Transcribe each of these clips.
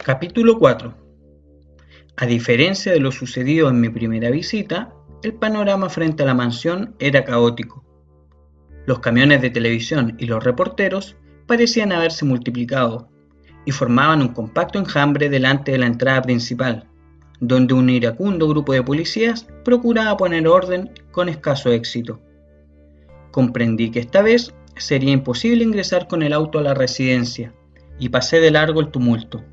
Capítulo 4. A diferencia de lo sucedido en mi primera visita, el panorama frente a la mansión era caótico. Los camiones de televisión y los reporteros parecían haberse multiplicado y formaban un compacto enjambre delante de la entrada principal, donde un iracundo grupo de policías procuraba poner orden con escaso éxito. Comprendí que esta vez sería imposible ingresar con el auto a la residencia y pasé de largo el tumulto,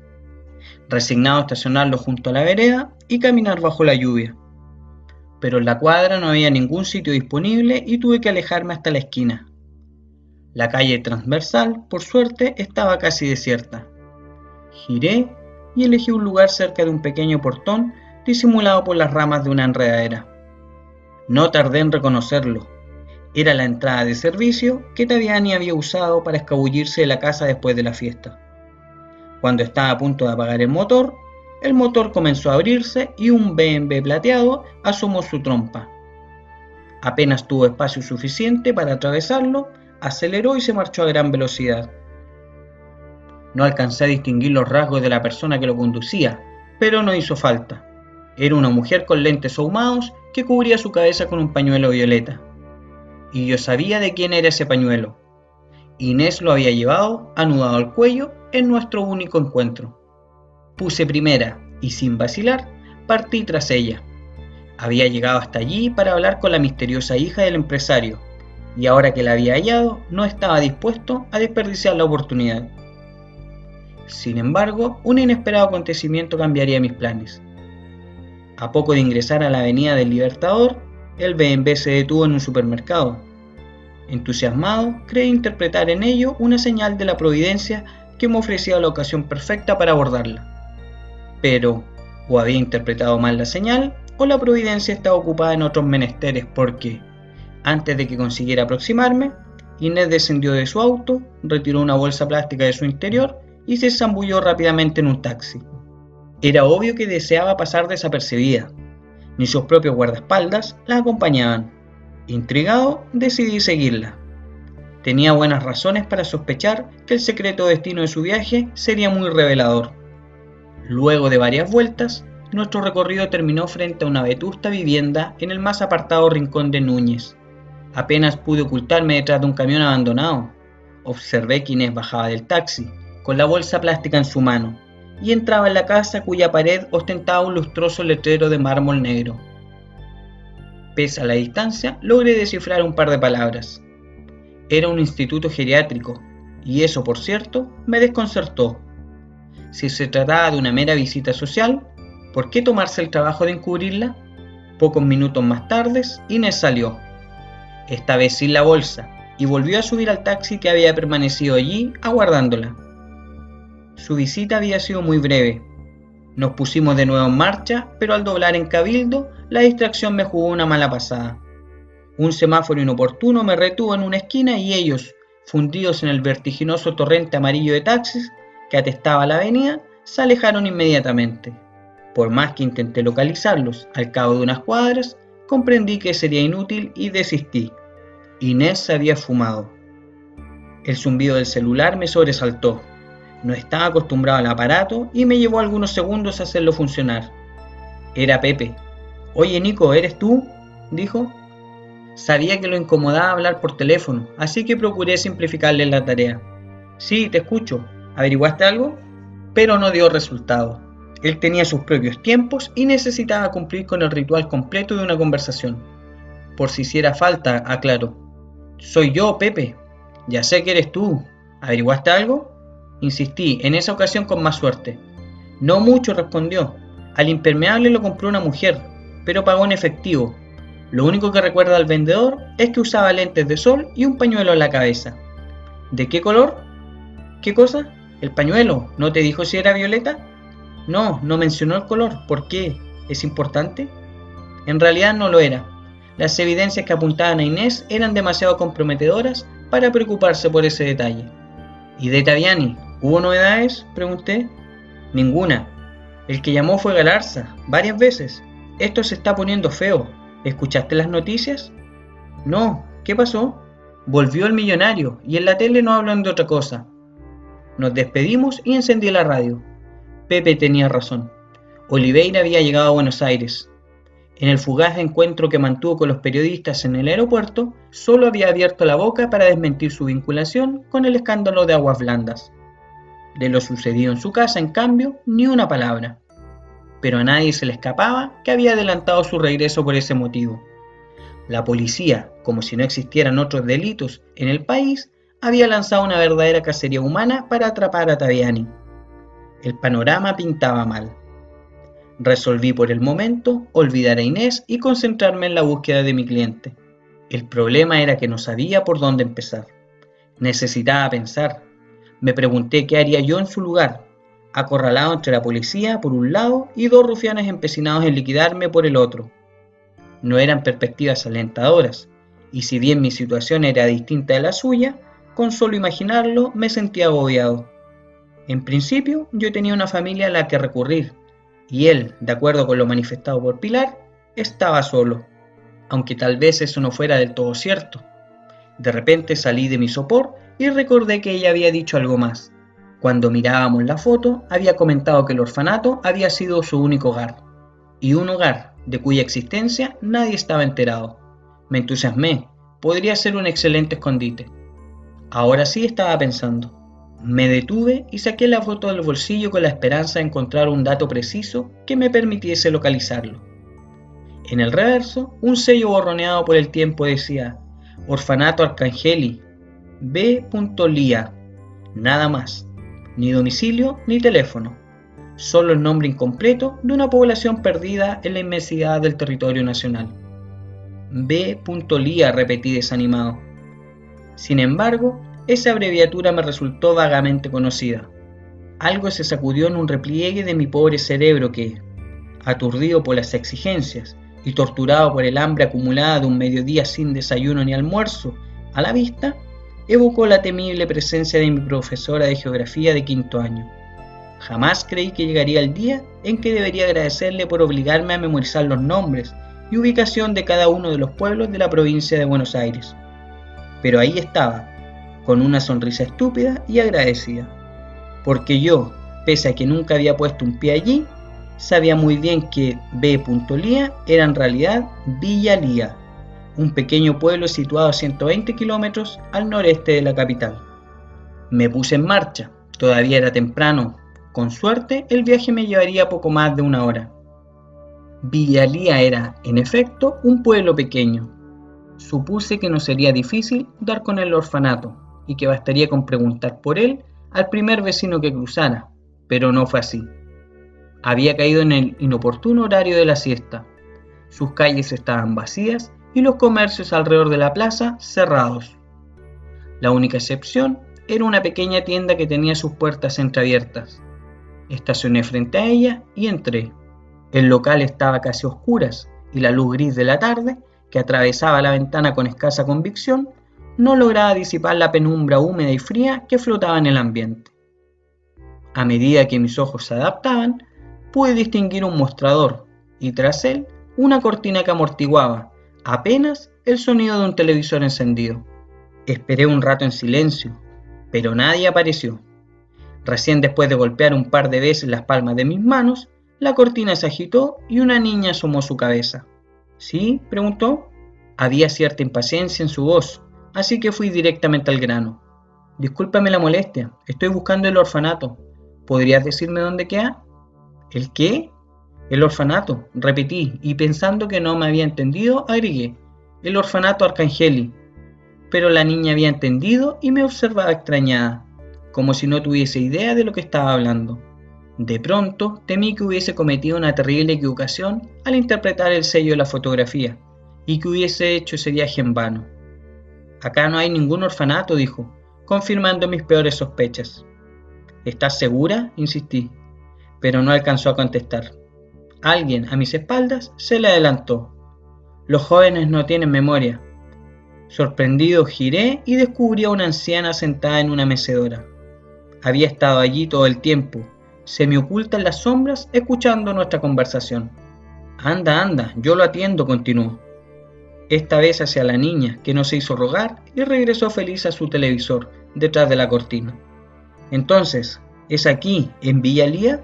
resignado a estacionarlo junto a la vereda y caminar bajo la lluvia. Pero en la cuadra no había ningún sitio disponible y tuve que alejarme hasta la esquina. La calle transversal, por suerte, estaba casi desierta. Giré y elegí un lugar cerca de un pequeño portón disimulado por las ramas de una enredadera. No tardé en reconocerlo. Era la entrada de servicio que Taviani había usado para escabullirse de la casa después de la fiesta. Cuando estaba a punto de apagar el motor comenzó a abrirse y un BMW plateado asomó su trompa. Apenas tuvo espacio suficiente para atravesarlo, aceleró y se marchó a gran velocidad. No alcancé a distinguir los rasgos de la persona que lo conducía, pero no hizo falta. Era una mujer con lentes ahumados que cubría su cabeza con un pañuelo violeta. Y yo sabía de quién era ese pañuelo. Inés lo había llevado anudado al cuello en nuestro único encuentro. Puse primera y sin vacilar partí tras ella. Había llegado hasta allí para hablar con la misteriosa hija del empresario y ahora que la había hallado no estaba dispuesto a desperdiciar la oportunidad. Sin embargo, un inesperado acontecimiento cambiaría mis planes. A poco de ingresar a la avenida del Libertador, el BMW se detuvo en un supermercado. Entusiasmado, creí interpretar en ello una señal de la providencia que me ofrecía la ocasión perfecta para abordarla. Pero, o había interpretado mal la señal, o la providencia estaba ocupada en otros menesteres porque, antes de que consiguiera aproximarme, Inés descendió de su auto, retiró una bolsa plástica de su interior y se zambulló rápidamente en un taxi. Era obvio que deseaba pasar desapercibida. Ni sus propios guardaespaldas la acompañaban. Intrigado, decidí seguirla. Tenía buenas razones para sospechar que el secreto destino de su viaje sería muy revelador. Luego de varias vueltas, nuestro recorrido terminó frente a una vetusta vivienda en el más apartado rincón de Núñez. Apenas pude ocultarme detrás de un camión abandonado. Observé que Inés bajaba del taxi, con la bolsa plástica en su mano, y entraba en la casa cuya pared ostentaba un lustroso letrero de mármol negro. Pese a la distancia, logré descifrar un par de palabras. Era un instituto geriátrico, y eso, por cierto, me desconcertó. Si se trataba de una mera visita social, ¿por qué tomarse el trabajo de encubrirla? Pocos minutos más tarde, Inés salió, esta vez sin la bolsa, y volvió a subir al taxi que había permanecido allí aguardándola. Su visita había sido muy breve. Nos pusimos de nuevo en marcha, pero al doblar en Cabildo, la distracción me jugó una mala pasada. Un semáforo inoportuno me retuvo en una esquina y ellos, fundidos en el vertiginoso torrente amarillo de taxis que atestaba la avenida, se alejaron inmediatamente. Por más que intenté localizarlos, al cabo de unas cuadras, comprendí que sería inútil y desistí. Inés se había esfumado. El zumbido del celular me sobresaltó. No estaba acostumbrado al aparato y me llevó algunos segundos hacerlo funcionar. Era Pepe. «Oye Nico, ¿eres tú?», dijo. Sabía que lo incomodaba hablar por teléfono, así que procuré simplificarle la tarea. «Sí, te escucho. ¿Averiguaste algo?». Pero no dio resultado. Él tenía sus propios tiempos y necesitaba cumplir con el ritual completo de una conversación. Por si hiciera falta, aclaró. «Soy yo, Pepe. Ya sé que eres tú. ¿Averiguaste algo?». Insistí, en esa ocasión con más suerte. «No mucho», respondió. «Al impermeable lo compró una mujer, pero pagó en efectivo. Lo único que recuerda al vendedor es que usaba lentes de sol y un pañuelo en la cabeza». «¿De qué color?». «¿Qué cosa?». «El pañuelo. ¿No te dijo si era violeta?». «No, no mencionó el color. ¿Por qué? ¿Es importante?». En realidad no lo era. Las evidencias que apuntaban a Inés eran demasiado comprometedoras para preocuparse por ese detalle. «¿Y de Taviani? ¿Hubo novedades?», pregunté. «Ninguna. El que llamó fue Galarza, varias veces. Esto se está poniendo feo. ¿Escuchaste las noticias?». «No. ¿Qué pasó?». «Volvió el millonario y en la tele no hablan de otra cosa». Nos despedimos y encendí la radio. Pepe tenía razón. Oliveira había llegado a Buenos Aires. En el fugaz encuentro que mantuvo con los periodistas en el aeropuerto, solo había abierto la boca para desmentir su vinculación con el escándalo de Aguas Blandas. De lo sucedido en su casa, en cambio, ni una palabra. Pero a nadie se le escapaba que había adelantado su regreso por ese motivo. La policía, como si no existieran otros delitos en el país, había lanzado una verdadera cacería humana para atrapar a Taviani. El panorama pintaba mal. Resolví por el momento olvidar a Inés y concentrarme en la búsqueda de mi cliente. El problema era que no sabía por dónde empezar. Necesitaba pensar. Me pregunté qué haría yo en su lugar, acorralado entre la policía por un lado y dos rufianes empecinados en liquidarme por el otro. No eran perspectivas alentadoras, y si bien mi situación era distinta de la suya, con solo imaginarlo me sentía agobiado. En principio, yo tenía una familia a la que recurrir, y él, de acuerdo con lo manifestado por Pilar, estaba solo, aunque tal vez eso no fuera del todo cierto. De repente salí de mi sopor y recordé que ella había dicho algo más. Cuando mirábamos la foto, había comentado que el orfanato había sido su único hogar, y un hogar de cuya existencia nadie estaba enterado. Me entusiasmé, podría ser un excelente escondite. Ahora sí estaba pensando. Me detuve y saqué la foto del bolsillo con la esperanza de encontrar un dato preciso que me permitiese localizarlo. En el reverso, un sello borroneado por el tiempo decía: Orfanato Arcangeli, B. Lía. Nada más, ni domicilio ni teléfono, solo el nombre incompleto de una población perdida en la inmensidad del territorio nacional. B. Lía, repetí desanimado. Sin embargo, esa abreviatura me resultó vagamente conocida. Algo se sacudió en un repliegue de mi pobre cerebro que, aturdido por las exigencias y torturado por el hambre acumulada de un mediodía sin desayuno ni almuerzo a la vista, evocó la temible presencia de mi profesora de geografía de quinto año. Jamás creí que llegaría el día en que debería agradecerle por obligarme a memorizar los nombres y ubicación de cada uno de los pueblos de la provincia de Buenos Aires. Pero ahí estaba, con una sonrisa estúpida y agradecida, porque yo, pese a que nunca había puesto un pie allí, sabía muy bien que B. Lía era en realidad Villa Lía, un pequeño pueblo situado a 120 kilómetros al noreste de la capital. Me puse en marcha, todavía era temprano, con suerte el viaje me llevaría poco más de una hora. Villa Lía era, en efecto, un pueblo pequeño. Supuse que no sería difícil dar con el orfanato y que bastaría con preguntar por él al primer vecino que cruzara, pero no fue así. Había caído en el inoportuno horario de la siesta. Sus calles estaban vacías y los comercios alrededor de la plaza cerrados. La única excepción era una pequeña tienda que tenía sus puertas entreabiertas. Estacioné frente a ella y entré. El local estaba casi a oscuras y la luz gris de la tarde, que atravesaba la ventana con escasa convicción, no lograba disipar la penumbra húmeda y fría que flotaba en el ambiente. A medida que mis ojos se adaptaban, pude distinguir un mostrador y tras él una cortina que amortiguaba apenas el sonido de un televisor encendido. Esperé un rato en silencio, pero nadie apareció. Recién después de golpear un par de veces las palmas de mis manos, la cortina se agitó y una niña asomó su cabeza. ¿Sí?, preguntó. Había cierta impaciencia en su voz, así que fui directamente al grano. Discúlpame la molestia, estoy buscando el orfanato. ¿Podrías decirme dónde queda? ¿El qué? El orfanato, repetí, y pensando que no me había entendido, agregué: el orfanato Arcangeli. Pero la niña había entendido y me observaba extrañada, como si no tuviese idea de lo que estaba hablando. De pronto temí que hubiese cometido una terrible equivocación al interpretar el sello de la fotografía y que hubiese hecho ese viaje en vano. Acá no hay ningún orfanato, dijo, confirmando mis peores sospechas. ¿Estás segura?, insistí, pero no alcanzó a contestar. Alguien a mis espaldas se le adelantó. Los jóvenes no tienen memoria. Sorprendido giré y descubrí a una anciana sentada en una mecedora. Había estado allí todo el tiempo, semioculta en las sombras, escuchando nuestra conversación. Anda, anda, yo lo atiendo, continuó. Esta vez hacia la niña, que no se hizo rogar y regresó feliz a su televisor, detrás de la cortina. Entonces, ¿es aquí, en Villa Lía?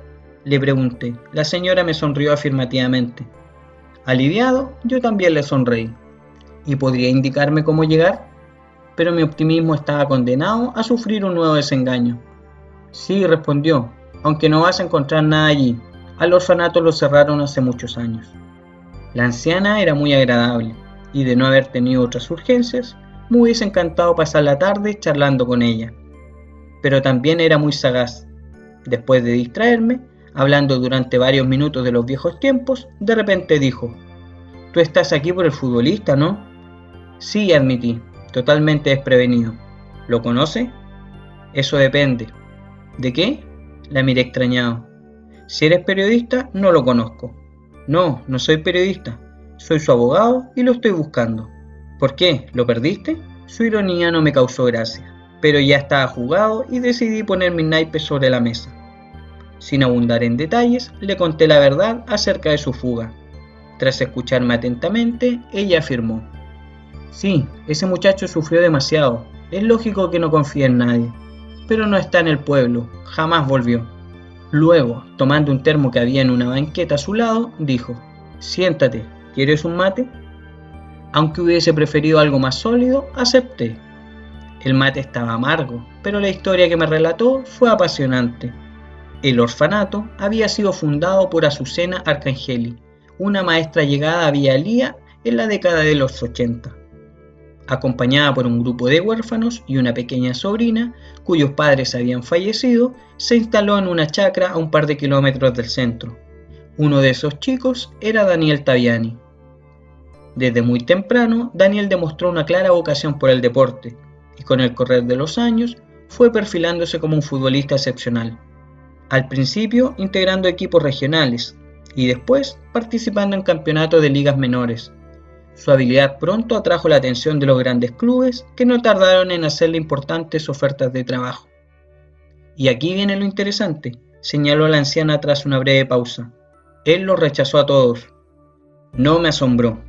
Le pregunté. La señora me sonrió afirmativamente. Aliviado, yo también le sonreí. ¿Y podría indicarme cómo llegar? Pero mi optimismo estaba condenado a sufrir un nuevo desengaño. Sí, respondió, aunque no vas a encontrar nada allí. Al orfanato lo cerraron hace muchos años. La anciana era muy agradable, y de no haber tenido otras urgencias, me hubiese encantado pasar la tarde charlando con ella. Pero también era muy sagaz. Después de distraerme, hablando durante varios minutos de los viejos tiempos, de repente dijo: «Tú estás aquí por el futbolista, ¿no?» «Sí», admití, totalmente desprevenido. «¿Lo conoce?» «Eso depende». «¿De qué?», la miré extrañado. «Si eres periodista, no lo conozco». «No, no soy periodista. Soy su abogado y lo estoy buscando». «¿Por qué? ¿Lo perdiste?». Su ironía no me causó gracia, pero ya estaba jugado y decidí poner mis naipes sobre la mesa. Sin abundar en detalles, le conté la verdad acerca de su fuga. Tras escucharme atentamente, ella afirmó: «Sí, ese muchacho sufrió demasiado. Es lógico que no confíe en nadie. Pero no está en el pueblo. Jamás volvió». Luego, tomando un termo que había en una banqueta a su lado, dijo: «Siéntate, ¿quieres un mate?». Aunque hubiese preferido algo más sólido, acepté. El mate estaba amargo, pero la historia que me relató fue apasionante. El orfanato había sido fundado por Azucena Arcangeli, una maestra llegada a Villa Elía en la década de los 80. Acompañada por un grupo de huérfanos y una pequeña sobrina, cuyos padres habían fallecido, se instaló en una chacra a un par de kilómetros del centro. Uno de esos chicos era Daniel Taviani. Desde muy temprano, Daniel demostró una clara vocación por el deporte, y con el correr de los años fue perfilándose como un futbolista excepcional. Al principio integrando equipos regionales, y después participando en campeonatos de ligas menores. Su habilidad pronto atrajo la atención de los grandes clubes, que no tardaron en hacerle importantes ofertas de trabajo. «Y aquí viene lo interesante», señaló la anciana tras una breve pausa. «Él los rechazó a todos». No me asombró.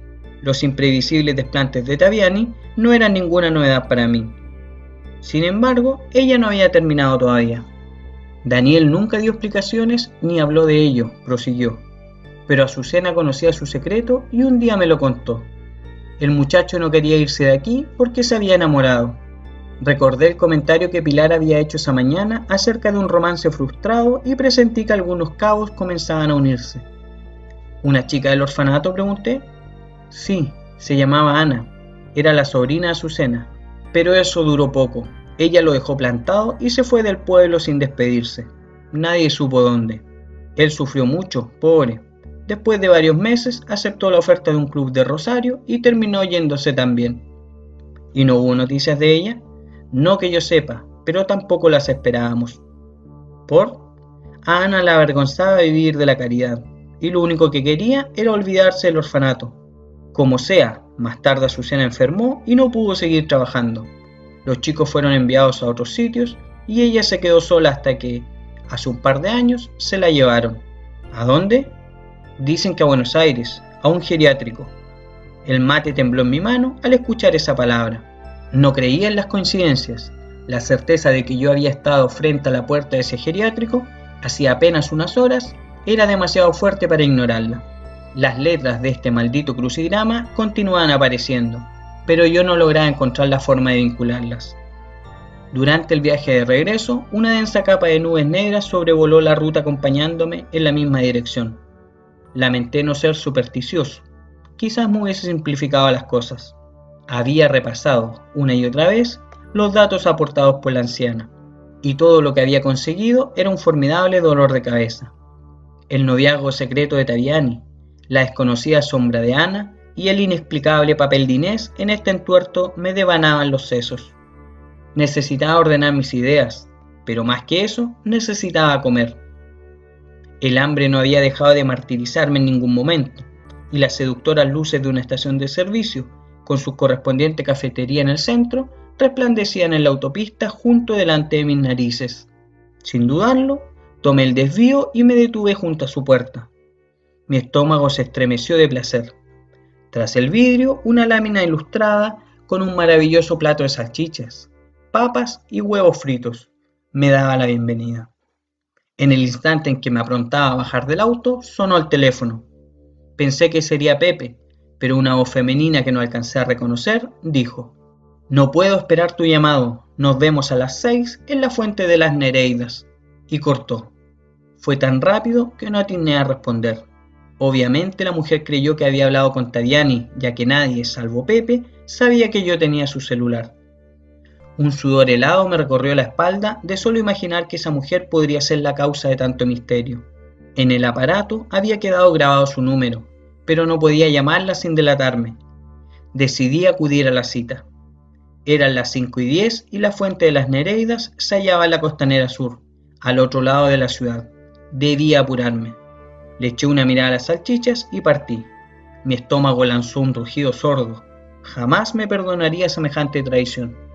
Los imprevisibles desplantes de Taviani no eran ninguna novedad para mí. Sin embargo, ella no había terminado todavía. «Daniel nunca dio explicaciones ni habló de ello», prosiguió. «Pero Azucena conocía su secreto y un día me lo contó. El muchacho no quería irse de aquí porque se había enamorado. Recordé el comentario que Pilar había hecho esa mañana acerca de un romance frustrado y presentí que algunos cabos comenzaban a unirse». «¿Una chica del orfanato?», pregunté. «Sí, se llamaba Ana. Era la sobrina de Azucena. Pero eso duró poco. Ella lo dejó plantado y se fue del pueblo sin despedirse. Nadie supo dónde. Él sufrió mucho, pobre. Después de varios meses aceptó la oferta de un club de Rosario y terminó yéndose también». «¿Y no hubo noticias de ella?». «No que yo sepa, pero tampoco las esperábamos». ¿Por? A Ana la avergonzaba vivir de la caridad, y lo único que quería era olvidarse del orfanato. Como sea, más tarde Azucena enfermó y no pudo seguir trabajando. Los chicos fueron enviados a otros sitios y ella se quedó sola hasta que, hace un par de años, se la llevaron. ¿A dónde? Dicen que a Buenos Aires, a un geriátrico. El mate tembló en mi mano al escuchar esa palabra. No creía en las coincidencias. La certeza de que yo había estado frente a la puerta de ese geriátrico, hacía apenas unas horas, era demasiado fuerte para ignorarla. Las letras de este maldito crucigrama continuaban apareciendo, pero yo no lograba encontrar la forma de vincularlas. Durante el viaje de regreso, una densa capa de nubes negras sobrevoló la ruta acompañándome en la misma dirección. Lamenté no ser supersticioso. Quizás me hubiese simplificado las cosas. Había repasado, una y otra vez, los datos aportados por la anciana, y todo lo que había conseguido era un formidable dolor de cabeza. El noviazgo secreto de Taviani, la desconocida sombra de Ana y el inexplicable papel de Inés en este entuerto me devanaban los sesos. Necesitaba ordenar mis ideas, pero más que eso, necesitaba comer. El hambre no había dejado de martirizarme en ningún momento, y las seductoras luces de una estación de servicio, con su correspondiente cafetería en el centro, resplandecían en la autopista justo delante de mis narices. Sin dudarlo, tomé el desvío y me detuve junto a su puerta. Mi estómago se estremeció de placer. Tras el vidrio, una lámina ilustrada con un maravilloso plato de salchichas, papas y huevos fritos me daba la bienvenida. En el instante en que me aprontaba a bajar del auto, sonó el teléfono. Pensé que sería Pepe, pero una voz femenina que no alcancé a reconocer dijo: «No puedo esperar tu llamado, nos vemos a las 6 en la Fuente de las Nereidas», y cortó. Fue tan rápido que no atiné a responder. Obviamente la mujer creyó que había hablado con Taviani, ya que nadie, salvo Pepe, sabía que yo tenía su celular. Un sudor helado me recorrió la espalda de solo imaginar que esa mujer podría ser la causa de tanto misterio. En el aparato había quedado grabado su número, pero no podía llamarla sin delatarme. Decidí acudir a la cita. Eran las 5:10 y la Fuente de las Nereidas se hallaba en la Costanera Sur, al otro lado de la ciudad. Debía apurarme. Le eché una mirada a las salchichas y partí. Mi estómago lanzó un rugido sordo. Jamás me perdonaría semejante traición.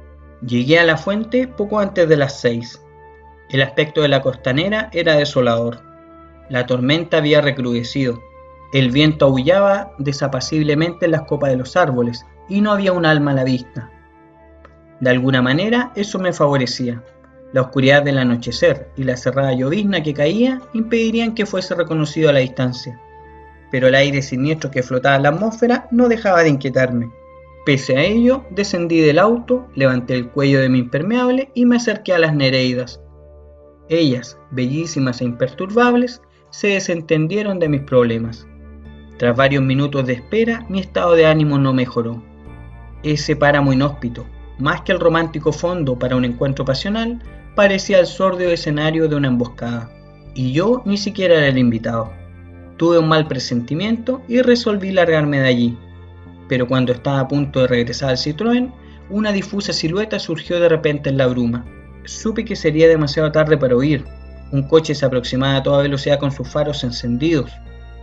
Llegué a la fuente poco antes de las 6. El aspecto de la costanera era desolador. La tormenta había recrudecido. El viento aullaba desapaciblemente en las copas de los árboles y no había un alma a la vista. De alguna manera eso me favorecía. La oscuridad del anochecer y la cerrada llovizna que caía impedirían que fuese reconocido a la distancia. Pero el aire siniestro que flotaba en la atmósfera no dejaba de inquietarme. Pese a ello, descendí del auto, levanté el cuello de mi impermeable y me acerqué a las Nereidas. Ellas, bellísimas e imperturbables, se desentendieron de mis problemas. Tras varios minutos de espera, mi estado de ánimo no mejoró. Ese páramo inhóspito, más que el romántico fondo para un encuentro pasional, parecía el sórdido escenario de una emboscada, y yo ni siquiera era el invitado. Tuve un mal presentimiento y resolví largarme de allí. Pero cuando estaba a punto de regresar al Citroën, una difusa silueta surgió de repente en la bruma. Supe que sería demasiado tarde para huir. Un coche se aproximaba a toda velocidad con sus faros encendidos.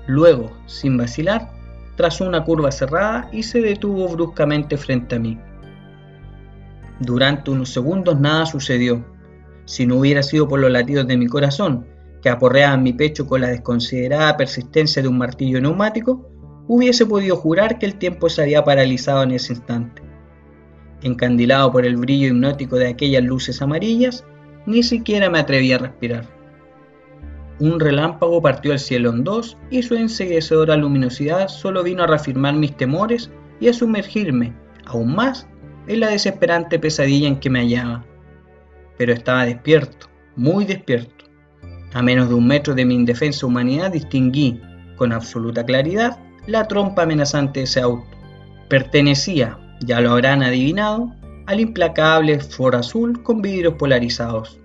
Luego, sin vacilar, trazó una curva cerrada y se detuvo bruscamente frente a mí. Durante unos segundos nada sucedió. Si no hubiera sido por los latidos de mi corazón, que aporreaban mi pecho con la desconsiderada persistencia de un martillo neumático, hubiese podido jurar que el tiempo se había paralizado en ese instante. Encandilado por el brillo hipnótico de aquellas luces amarillas, ni siquiera me atreví a respirar. Un relámpago partió el cielo en dos y su enceguecedora luminosidad solo vino a reafirmar mis temores y a sumergirme, aún más, en la desesperante pesadilla en que me hallaba. Pero estaba despierto, muy despierto. A menos de 1 metro de mi indefensa humanidad distinguí, con absoluta claridad, la trompa amenazante de ese auto. Pertenecía, ya lo habrán adivinado, al implacable Ford azul con vidrios polarizados.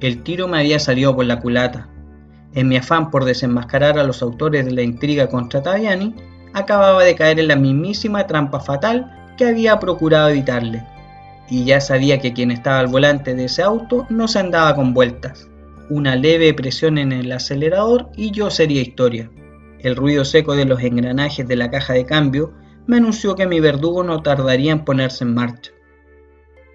El tiro me había salido por la culata. En mi afán por desenmascarar a los autores de la intriga contra Taviani, acababa de caer en la mismísima trampa fatal que había procurado evitarle. Y ya sabía que quien estaba al volante de ese auto no se andaba con vueltas. Una leve presión en el acelerador y yo sería historia. El ruido seco de los engranajes de la caja de cambio me anunció que mi verdugo no tardaría en ponerse en marcha.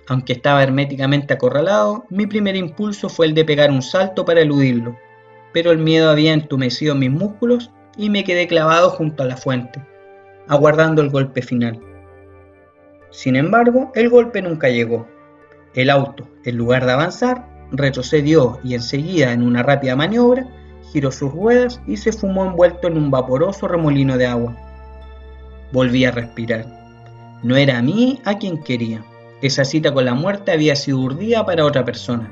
Aunque estaba herméticamente acorralado, mi primer impulso fue el de pegar un salto para eludirlo, pero el miedo había entumecido mis músculos y me quedé clavado junto a la fuente, aguardando el golpe final. Sin embargo, el golpe nunca llegó. El auto, en lugar de avanzar, retrocedió y enseguida, en una rápida maniobra, giró sus ruedas y se fumó envuelto en un vaporoso remolino de agua. Volví a respirar. No era a mí a quien quería. Esa cita con la muerte había sido urdida para otra persona.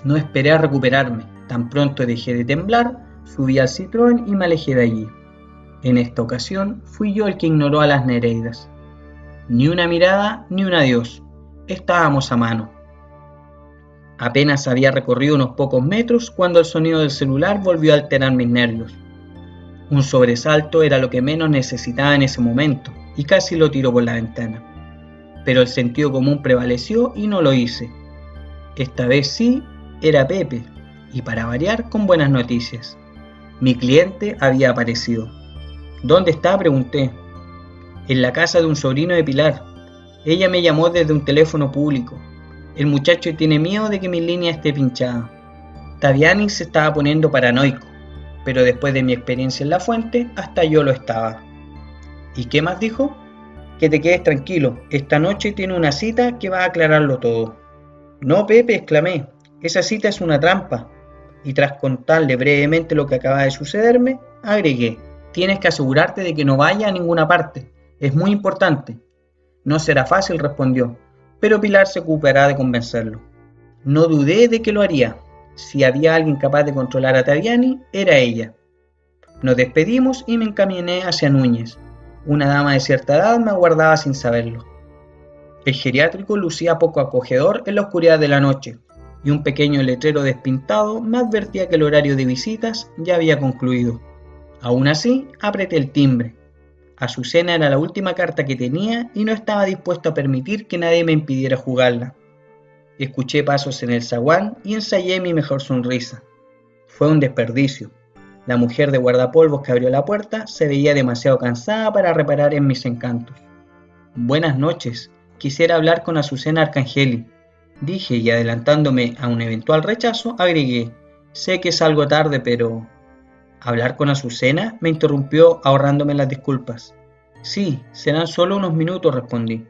No esperé a recuperarme. Tan pronto dejé de temblar, subí al Citroën y me alejé de allí. En esta ocasión fui yo el que ignoró a las Nereidas. Ni una mirada, ni un adiós. Estábamos a mano. Apenas había recorrido unos pocos metros cuando el sonido del celular volvió a alterar mis nervios. Un sobresalto era lo que menos necesitaba en ese momento, y casi lo tiró por la ventana. Pero el sentido común prevaleció y no lo hice. Esta vez sí, era Pepe, y para variar con buenas noticias. Mi cliente había aparecido. ¿Dónde está?, pregunté. En la casa de un sobrino de Pilar. Ella me llamó desde un teléfono público. El muchacho tiene miedo de que mi línea esté pinchada. Taviani se estaba poniendo paranoico, pero después de mi experiencia en la fuente, hasta yo lo estaba. ¿Y qué más dijo? Que te quedes tranquilo, esta noche tiene una cita que va a aclararlo todo. No, Pepe, exclamé, esa cita es una trampa. y tras contarle brevemente lo que acaba de sucederme, agregué: tienes que asegurarte de que no vaya a ninguna parte, es muy importante. No será fácil, respondió, pero Pilar se ocupará de convencerlo. No dudé de que lo haría. Si había alguien capaz de controlar a Taviani, era ella. Nos despedimos y me encaminé hacia Núñez. Una dama de cierta edad me aguardaba sin saberlo. El geriátrico lucía poco acogedor en la oscuridad de la noche, y un pequeño letrero despintado me advertía que el horario de visitas ya había concluido. Aún así, apreté el timbre. Azucena era la última carta que tenía y no estaba dispuesto a permitir que nadie me impidiera jugarla. Escuché pasos en el zaguán y ensayé mi mejor sonrisa. Fue un desperdicio. La mujer de guardapolvos que abrió la puerta se veía demasiado cansada para reparar en mis encantos. Buenas noches, quisiera hablar con Azucena Arcangeli, dije, y adelantándome a un eventual rechazo, agregué: sé que es algo tarde, pero... ¿Hablar con Azucena?, me interrumpió ahorrándome las disculpas. Sí, serán solo unos minutos, respondí,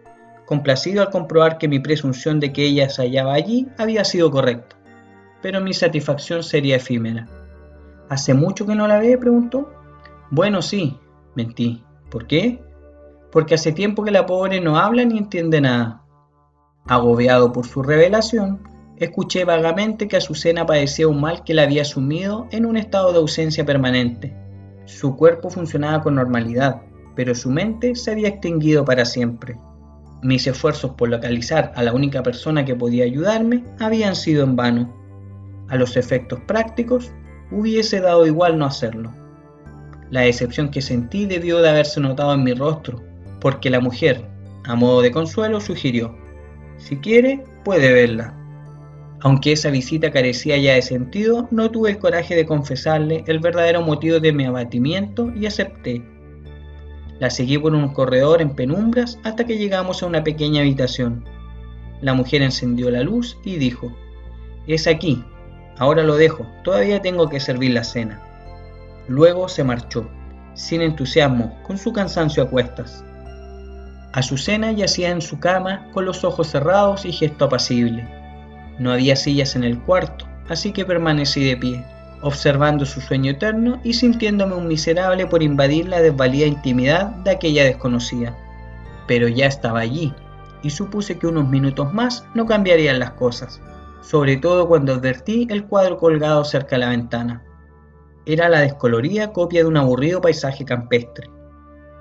complacido al comprobar que mi presunción de que ella se hallaba allí había sido correcta, pero mi satisfacción sería efímera. ¿Hace mucho que no la ve?, preguntó. Bueno, sí, mentí. ¿Por qué? Porque hace tiempo que la pobre no habla ni entiende nada. Agobiado por su revelación, escuché vagamente que Azucena padecía un mal que la había sumido en un estado de ausencia permanente. Su cuerpo funcionaba con normalidad, pero su mente se había extinguido para siempre. Mis esfuerzos por localizar a la única persona que podía ayudarme habían sido en vano. A los efectos prácticos, hubiese dado igual no hacerlo. La decepción que sentí debió de haberse notado en mi rostro, porque la mujer, a modo de consuelo, sugirió: si quiere, puede verla. Aunque esa visita carecía ya de sentido, no tuve el coraje de confesarle el verdadero motivo de mi abatimiento y acepté. La seguí por un corredor en penumbras hasta que llegamos a una pequeña habitación. La mujer encendió la luz y dijo: es aquí, ahora lo dejo, todavía tengo que servir la cena. Luego se marchó, sin entusiasmo, con su cansancio a cuestas. Azucena yacía en su cama con los ojos cerrados y gesto apacible. No había sillas en el cuarto, así que permanecí de pie, observando su sueño eterno y sintiéndome un miserable por invadir la desvalida intimidad de aquella desconocida. Pero ya estaba allí, y supuse que unos minutos más no cambiarían las cosas, sobre todo cuando advertí el cuadro colgado cerca de la ventana. Era la descolorida copia de un aburrido paisaje campestre,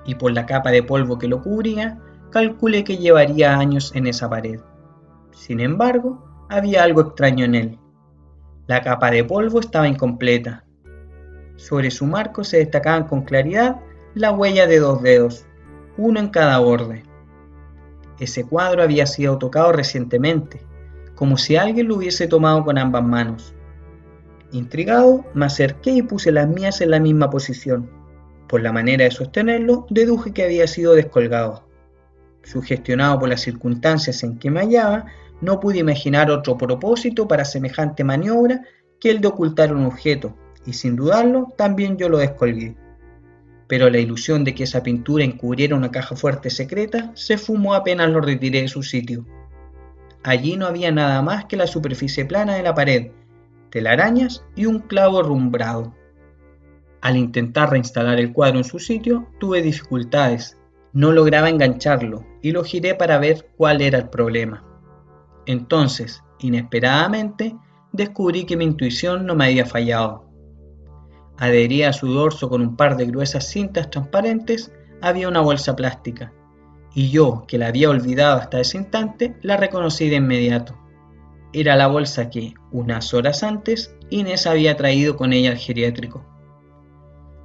y por la capa de polvo que lo cubría, calculé que llevaría años en esa pared. Sin embargo, había algo extraño en él. La capa de polvo estaba incompleta. Sobre su marco se destacaban con claridad la huella de 2 dedos, uno en cada borde. Ese cuadro había sido tocado recientemente, como si alguien lo hubiese tomado con ambas manos. Intrigado, me acerqué y puse las mías en la misma posición. Por la manera de sostenerlo, deduje que había sido descolgado. Sugestionado por las circunstancias en que me hallaba, no pude imaginar otro propósito para semejante maniobra que el de ocultar un objeto, y sin dudarlo, también yo lo descolgué. Pero la ilusión de que esa pintura encubriera una caja fuerte secreta se esfumó apenas lo retiré de su sitio. Allí no había nada más que la superficie plana de la pared, telarañas y un clavo herrumbrado. Al intentar reinstalar el cuadro en su sitio, tuve dificultades. No lograba engancharlo y lo giré para ver cuál era el problema. Entonces, inesperadamente, descubrí que mi intuición no me había fallado. Adherida a su dorso con un par de gruesas cintas transparentes, había una bolsa plástica, y yo, que la había olvidado hasta ese instante, la reconocí de inmediato. Era la bolsa que, unas horas antes, Inés había traído con ella al geriátrico.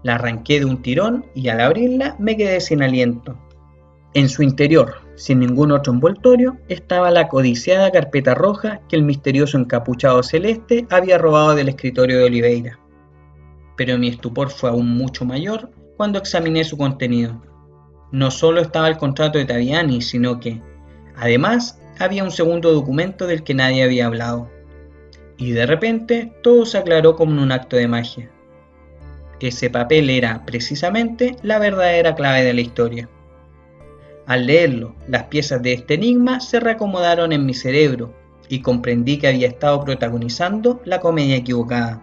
La arranqué de un tirón y al abrirla me quedé sin aliento. En su interior, sin ningún otro envoltorio, estaba la codiciada carpeta roja que el misterioso encapuchado celeste había robado del escritorio de Oliveira. Pero mi estupor fue aún mucho mayor cuando examiné su contenido. No solo estaba el contrato de Taviani, sino que, además, había un segundo documento del que nadie había hablado. Y de repente todo se aclaró como en un acto de magia. Ese papel era, precisamente, la verdadera clave de la historia. Al leerlo, las piezas de este enigma se reacomodaron en mi cerebro y comprendí que había estado protagonizando la comedia equivocada.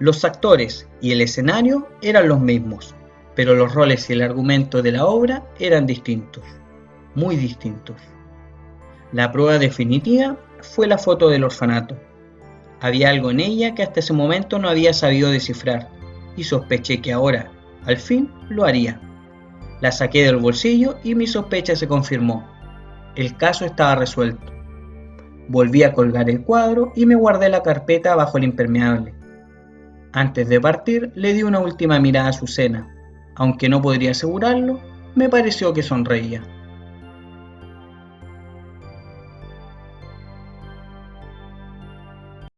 Los actores y el escenario eran los mismos, pero los roles y el argumento de la obra eran distintos, muy distintos. La prueba definitiva fue la foto del orfanato. Había algo en ella que hasta ese momento no había sabido descifrar, y sospeché que ahora, al fin, lo haría. La saqué del bolsillo y mi sospecha se confirmó. El caso estaba resuelto. Volví a colgar el cuadro y me guardé la carpeta bajo el impermeable. Antes de partir, le di una última mirada a Azucena. Aunque no podría asegurarlo, me pareció que sonreía.